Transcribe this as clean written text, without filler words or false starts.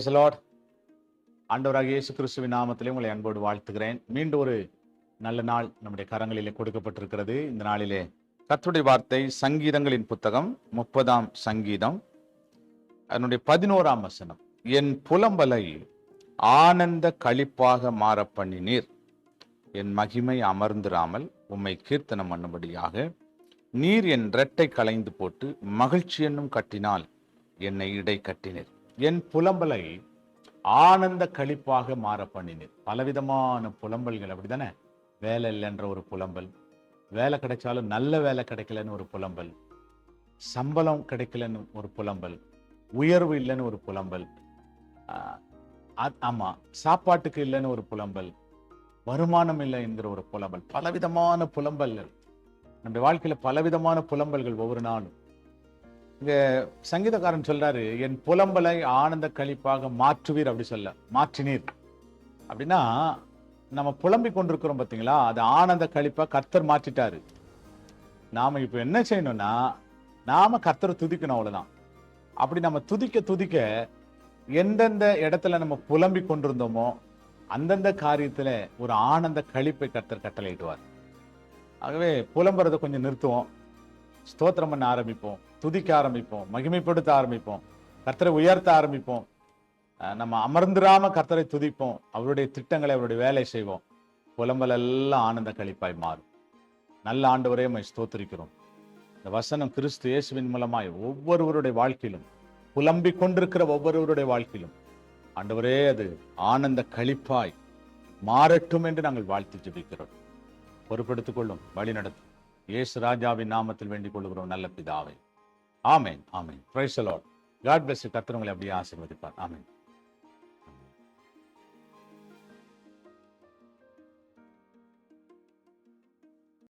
Praise the Lord. ஆண்டவராகிய இயேசு கிறிஸ்துவின் நாமத்திலே உங்களை அன்போடு வாழ்த்துகிறேன். மீண்டும் ஒரு நல்ல நாள் நம்முடைய கரங்களிலே கொடுக்கப்பட்டிருக்கிறது. இந்த நாளிலே கர்த்தருடைய வார்த்தை சங்கீதங்களின் புத்தகம் 30ஆம் சங்கீதம் அதனுடைய 11ஆம் வசனம். என் புலம்பலை ஆனந்த களிப்பாக மாற பண்ணினீர், என் மகிமை அமர்ந்திராமல் உம்மை கீர்த்தனம் பண்ணும்படியாக நீர் என் இரட்டை களைந்து போட்டு மகிழ்ச்சி என்னும் கட்டினால் என்னை இடை கட்டினீர். என் புலம்பலை ஆனந்த களிப்பாக மாற பண்ணினீர். பலவிதமான புலம்பல்கள் அப்படித்தானே. வேலை இல்லைன்ற ஒரு புலம்பல், வேலை கிடைச்சாலும் நல்ல வேலை கிடைக்கலன்னு ஒரு புலம்பல், சம்பளம் கிடைக்கலன்னு ஒரு புலம்பல், உயர்வு இல்லைன்னு ஒரு புலம்பல், ஆமா சாப்பாட்டுக்கு இல்லைன்னு ஒரு புலம்பல், வருமானம் இல்லை என்கிற ஒரு புலம்பல், பலவிதமான புலம்பல்கள் நம்முடைய வாழ்க்கையில பலவிதமான புலம்பல்கள் ஒவ்வொரு நாளும். இங்க சங்கீதக்காரன் சொல்றாரு, என் புலம்பலை ஆனந்த களிப்பாக மாற்றுவீர். அப்படி சொல்ல மாற்றினீர் அப்படின்னா, நம்ம புலம்பிக் கொண்டிருக்கிறோம் பார்த்தீங்களா, அது ஆனந்த களிப்பா கர்த்தர் மாற்றிட்டாரு. நாம இப்ப என்ன செய்யணும்னா, நாம கர்த்தரை துதிக்கணும், அவ்வளவுதான். அப்படி நம்ம துதிக்க துதிக்க எந்தெந்த இடத்துல நம்ம புலம்பிக் கொண்டிருந்தோமோ அந்தந்த காரியத்துல ஒரு ஆனந்த களிப்பை கர்த்தர் கட்டளையிடுவார். ஆகவே புலம்புறதை கொஞ்சம் நிறுத்துவோம், ஸ்தோத்திரம் பண்ண ஆரம்பிப்போம், துதிக்க ஆரம்பிப்போம், மகிமைப்படுத்த ஆரம்பிப்போம், கர்த்தரை உயர்த்த ஆரம்பிப்போம். நம்ம அமர்ந்திராம கர்த்தரை துதிப்போம், அவருடைய திட்டங்களை அவருடைய வேலை செய்வோம். புலம்பல் எல்லாம் ஆனந்த களிப்பாய் மாறும். நல்ல ஆண்டவரே உம்மை ஸ்தோத்திரிக்கிறோம். இந்த வசனம் கிறிஸ்து இயேசுவின் மூலமாய் ஒவ்வொருவருடைய வாழ்க்கையிலும், புலம்பிக் கொண்டிருக்கிற ஒவ்வொருவருடைய வாழ்க்கையிலும் ஆண்டவரே அது ஆனந்த களிப்பாய் மாறட்டும் என்று நாங்கள் வாழ்த்து ஜெபிக்கிறோம். பொறுப்பெடுத்துக் கொள்ளும், வழி நடத்தும். இயேசு ராஜாவின் நாமத்தில் வேண்டிக் கொள்கிறோம் நல்ல பிதாவே. ஆமென், ஆமென். Praise the Lord. God bless you. கர்த்தர் உங்களை அப்படியே ஆசீர்வதிப்பார். ஆமென்.